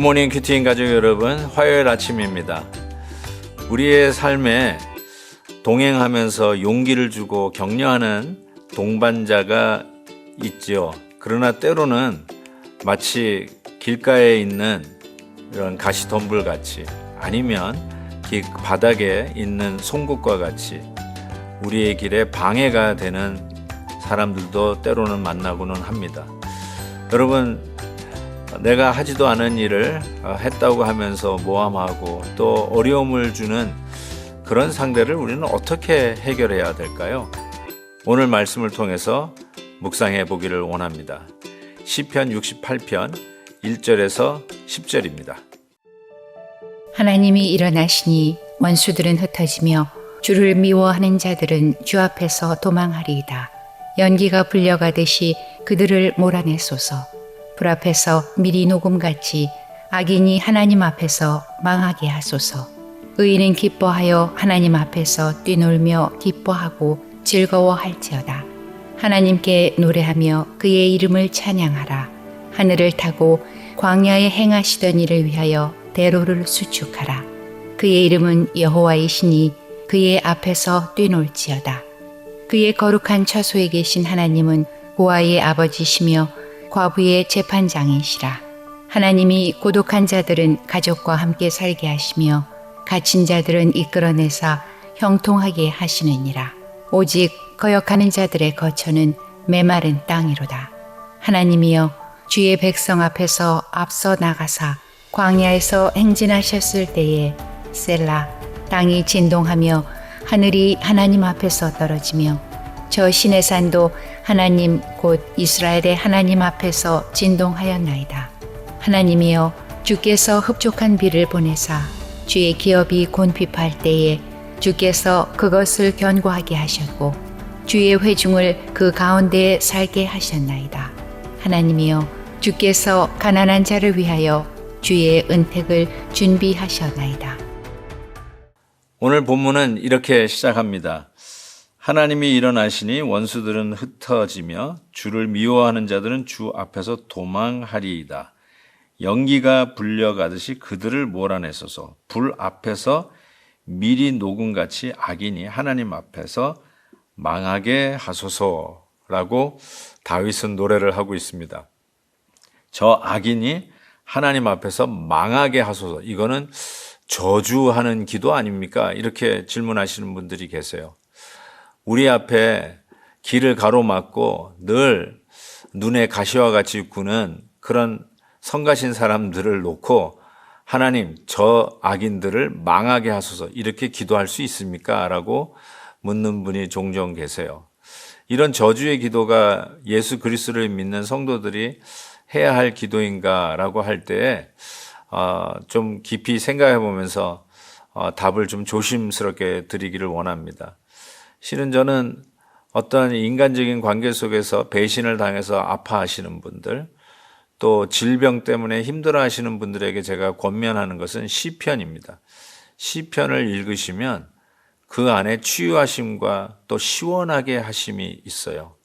굿모닝 큐티인 가족 여러분, 화요일 아침입니다. 우리의 삶에 동행하면서 용기를 주고 격려하는 동반자가 있죠. 그러나 때로는 마치 길가에 있는 이런 가시덤불 같이, 아니면 길 바닥에 있는 송곳과 같이 우리의 길에 방해가 되는 사람들도 때로는 만나고는 합니다. 여러분, 내가 하지도 않은 일을 했다고 하면서 모함하고 또 어려움을 주는 그런 상대를 우리는 어떻게 해결해야 될까요? 오늘 말씀을 통해서 묵상해 보기를 원합니다. 시편 68편 1절에서 10절입니다. 하나님이 일어나시니 원수들은 흩어지며 주를 미워하는 자들은 주 앞에서 도망하리이다. 연기가 불려가듯이 그들을 몰아내소서. 불 앞에서 미리 녹음같이 악인이 하나님 앞에서 망하게 하소서. 의인은 기뻐하여 하나님 앞에서 뛰놀며 기뻐하고 즐거워할지어다. 하나님께 노래하며 그의 이름을 찬양하라. 하늘을 타고 광야에 행하시던 일을 위하여 대로를 수축하라. 그의 이름은 여호와이시니 그의 앞에서 뛰놀지어다. 그의 거룩한 처소에 계신 하나님은 고아의 아버지시며 과부의 재판장이시라. 하나님이 고독한 자들은 가족과 함께 살게 하시며 갇힌 자들은 이끌어내사 형통하게 하시느니라. 오직 거역하는 자들의 거처는 메마른 땅이로다. 하나님이여, 주의 백성 앞에서 앞서 나가사 광야에서 행진하셨을 때에 셀라, 땅이 진동하며 하늘이 하나님 앞에서 떨어지며 저 시내산도 하나님 곧 이스라엘의 하나님 앞에서 진동하였나이다. 하나님이여, 주께서 흡족한 비를 보내사 주의 기업이 곤핍할 때에 주께서 그것을 견고하게 하셨고 주의 회중을 그 가운데에 살게 하셨나이다. 하나님이여, 주께서 가난한 자를 위하여 주의 은택을 준비하셨나이다. 오늘 본문은 이렇게 시작합니다. 하나님이 일어나시니 원수들은 흩어지며 주를 미워하는 자들은 주 앞에서 도망하리이다. 연기가 불려가듯이 그들을 몰아내소서. 불 앞에서 미리 녹음같이 악인이 하나님 앞에서 망하게 하소서라고 다윗은 노래를 하고 있습니다. 저 악인이 하나님 앞에서 망하게 하소서. 이거는 저주하는 기도 아닙니까? 이렇게 질문하시는 분들이 계세요. 우리 앞에 길을 가로막고 늘 눈에 가시와 같이 구는 그런 성가신 사람들을 놓고 하나님, 저 악인들을 망하게 하소서, 이렇게 기도할 수 있습니까? 라고 묻는 분이 종종 계세요. 이런 저주의 기도가 예수 그리스도를 믿는 성도들이 해야 할 기도인가 라고 할 때에 좀 깊이 생각해 보면서 답을 좀 조심스럽게 드리기를 원합니다. 실은 저는 어떤 인간적인 관계 속에서 배신을 당해서 아파하시는 분들, 또 질병 때문에 힘들어하시는 분들에게 제가 권면하는 것은 시편입니다. 시편을 읽으시면 그 안에 치유하심과 또 시원하게 하심이 있어요.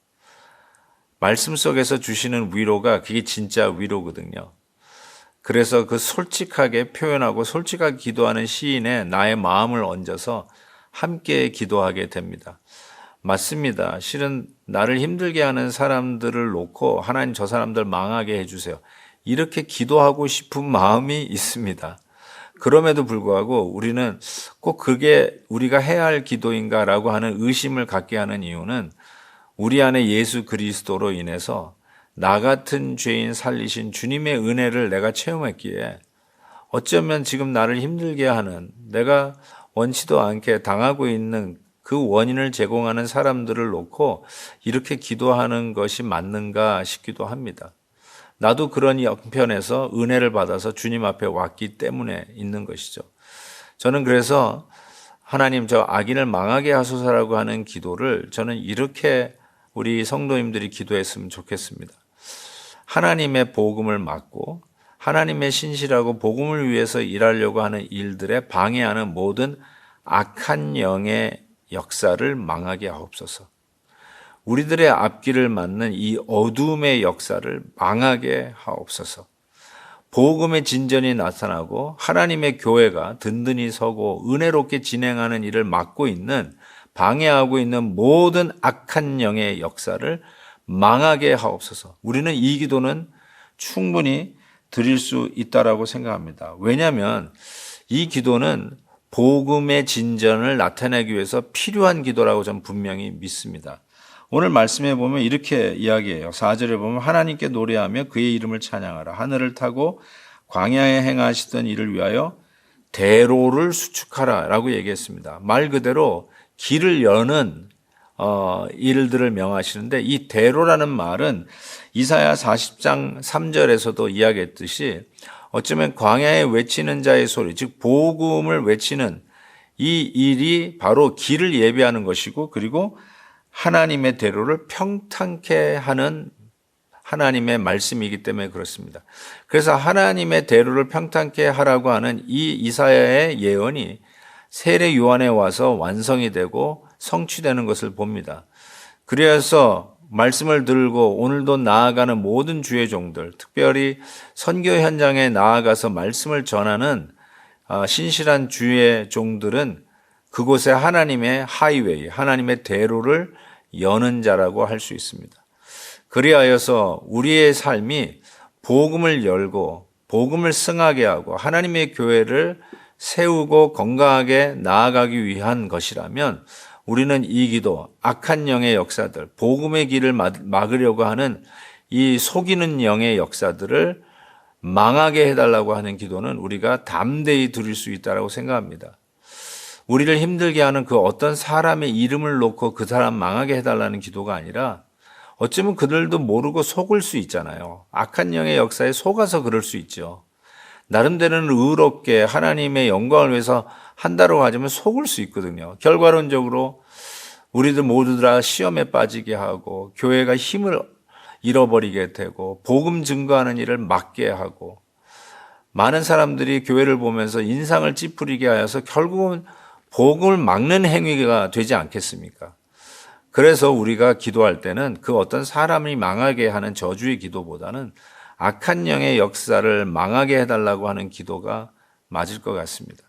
말씀 속에서 주시는 위로가 그게 진짜 위로거든요. 그래서 그 솔직하게 표현하고 솔직하게 기도하는 시인의 나의 마음을 얹어서 함께 기도하게 됩니다. 맞습니다. 실은 나를 힘들게 하는 사람들을 놓고 하나님, 저 사람들 망하게 해주세요, 이렇게 기도하고 싶은 마음이 있습니다. 그럼에도 불구하고 우리는 꼭 그게 우리가 해야 할 기도인가라고 하는 의심을 갖게 하는 이유는 우리 안에 예수 그리스도로 인해서 나 같은 죄인 살리신 주님의 은혜를 내가 체험했기에 어쩌면 지금 나를 힘들게 하는, 내가 원치도 않게 당하고 있는 그 원인을 제공하는 사람들을 놓고 이렇게 기도하는 것이 맞는가 싶기도 합니다. 나도 그런 형편에서 은혜를 받아서 주님 앞에 왔기 때문에 있는 것이죠. 저는 그래서 하나님, 저 악인을 망하게 하소서라고 하는 기도를 저는 이렇게 우리 성도님들이 기도했으면 좋겠습니다. 하나님의 복음을 막고 하나님의 신실하고 복음을 위해서 일하려고 하는 일들에 방해하는 모든 악한 영의 역사를 망하게 하옵소서. 우리들의 앞길을 막는 이 어둠의 역사를 망하게 하옵소서. 복음의 진전이 나타나고 하나님의 교회가 든든히 서고 은혜롭게 진행하는 일을 막고 있는, 방해하고 있는 모든 악한 영의 역사를 망하게 하옵소서. 우리는 이 기도는 충분히 드릴 수 있다라고 생각합니다. 왜냐하면 이 기도는 복음의 진전을 나타내기 위해서 필요한 기도라고 저는 분명히 믿습니다. 오늘 말씀에 보면 이렇게 이야기해요. 4절에 보면 하나님께 노래하며 그의 이름을 찬양하라. 하늘을 타고 광야에 행하시던 일을 위하여 대로를 수축하라 라고 얘기했습니다. 말 그대로 길을 여는 일들을 명하시는데, 이 대로라는 말은 이사야 40장 3절에서도 이야기했듯이 어쩌면 광야에 외치는 자의 소리, 즉 복음을 외치는 이 일이 바로 길을 예비하는 것이고, 그리고 하나님의 대로를 평탄케 하는 하나님의 말씀이기 때문에 그렇습니다. 그래서 하나님의 대로를 평탄케 하라고 하는 이 이사야의 예언이 세례 요한에 와서 완성이 되고 성취되는 것을 봅니다. 그래서 말씀을 들고 오늘도 나아가는 모든 주의 종들, 특별히 선교 현장에 나아가서 말씀을 전하는 신실한 주의 종들은 그곳에 하나님의 하이웨이, 하나님의 대로를 여는 자라고 할 수 있습니다. 그리하여서 우리의 삶이 복음을 열고 복음을 승하게 하고 하나님의 교회를 세우고 건강하게 나아가기 위한 것이라면, 우리는 이 기도, 악한 영의 역사들, 복음의 길을 막으려고 하는 이 속이는 영의 역사들을 망하게 해달라고 하는 기도는 우리가 담대히 드릴 수 있다고 생각합니다. 우리를 힘들게 하는 그 어떤 사람의 이름을 놓고 그 사람 망하게 해달라는 기도가 아니라, 어쩌면 그들도 모르고 속을 수 있잖아요. 악한 영의 역사에 속아서 그럴 수 있죠. 나름대로는 의롭게 하나님의 영광을 위해서 한다고 하자면 속을 수 있거든요. 결과론적으로 우리들 모두 다 시험에 빠지게 하고 교회가 힘을 잃어버리게 되고 복음 증거하는 일을 막게 하고, 많은 사람들이 교회를 보면서 인상을 찌푸리게 하여서 결국은 복음을 막는 행위가 되지 않겠습니까? 그래서 우리가 기도할 때는 그 어떤 사람이 망하게 하는 저주의 기도보다는 악한 영의 역사를 망하게 해달라고 하는 기도가 맞을 것 같습니다.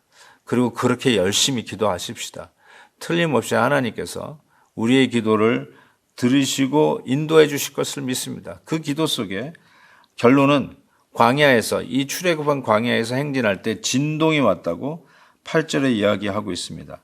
그리고 그렇게 열심히 기도하십시다. 틀림없이 하나님께서 우리의 기도를 들으시고 인도해 주실 것을 믿습니다. 그 기도 속에 결론은 광야에서, 이 출애굽한 광야에서 행진할 때 진동이 왔다고 8절에 이야기하고 있습니다.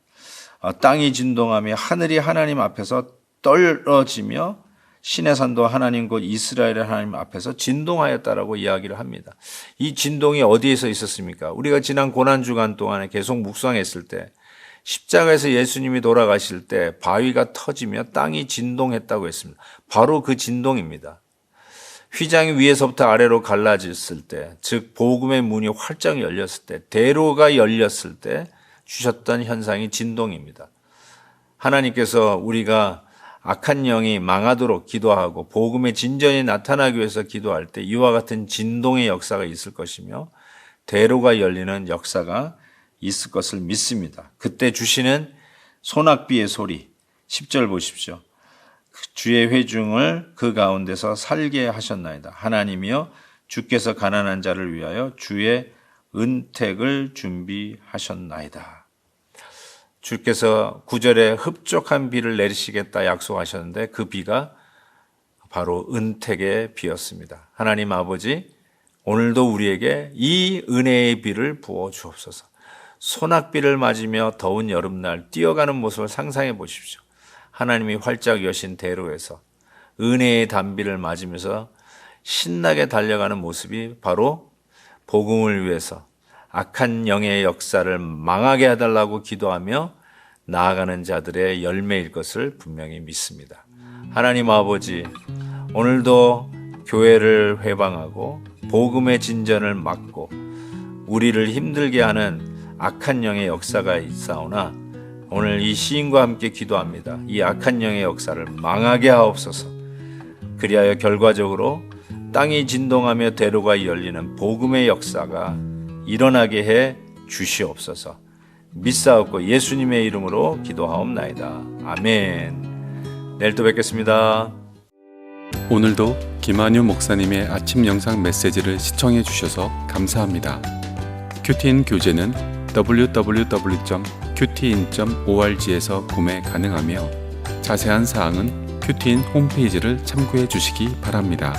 땅이 진동하며 하늘이 하나님 앞에서 떨어지며 신의 산도 하나님 곧 이스라엘의 하나님 앞에서 진동하였다라고 이야기를 합니다. 이 진동이 어디에서 있었습니까? 우리가 지난 고난주간 동안에 계속 묵상했을 때, 십자가에서 예수님이 돌아가실 때 바위가 터지며 땅이 진동했다고 했습니다. 바로 그 진동입니다. 휘장이 위에서부터 아래로 갈라졌을 때, 즉 복음의 문이 활짝 열렸을 때, 대로가 열렸을 때 주셨던 현상이 진동입니다. 하나님께서 우리가 악한 영이 망하도록 기도하고 복음의 진전이 나타나기 위해서 기도할 때 이와 같은 진동의 역사가 있을 것이며 대로가 열리는 역사가 있을 것을 믿습니다. 그때 주시는 소낙비의 소리, 10절 보십시오. 주의 회중을 그 가운데서 살게 하셨나이다. 하나님이여 주께서 가난한 자를 위하여 주의 은택을 준비하셨나이다. 주께서 9절에 흡족한 비를 내리시겠다 약속하셨는데 그 비가 바로 은택의 비였습니다. 하나님 아버지, 오늘도 우리에게 이 은혜의 비를 부어 주옵소서. 소낙비를 맞으며 더운 여름날 뛰어가는 모습을 상상해 보십시오. 하나님이 활짝 여신 대로에서 은혜의 단비를 맞으면서 신나게 달려가는 모습이 바로 복음을 위해서 악한 영의 역사를 망하게 해달라고 기도하며 나아가는 자들의 열매일 것을 분명히 믿습니다. 하나님 아버지, 오늘도 교회를 회방하고 복음의 진전을 막고 우리를 힘들게 하는 악한 영의 역사가 있사오나 오늘 이 시인과 함께 기도합니다. 이 악한 영의 역사를 망하게 하옵소서. 그리하여 결과적으로 땅이 진동하며 대로가 열리는 복음의 역사가 일어나게 해 주시옵소서. 믿사옵고 예수님의 이름으로 기도하옵나이다. 아멘. 내일 또 뵙겠습니다. 오늘도 김한유 목사님의 아침 영상 메시지를 시청해 주셔서 감사합니다. 큐티인 교재는 www.qtin.org에서 구매 가능하며 자세한 사항은 큐티인 홈페이지를 참고해 주시기 바랍니다.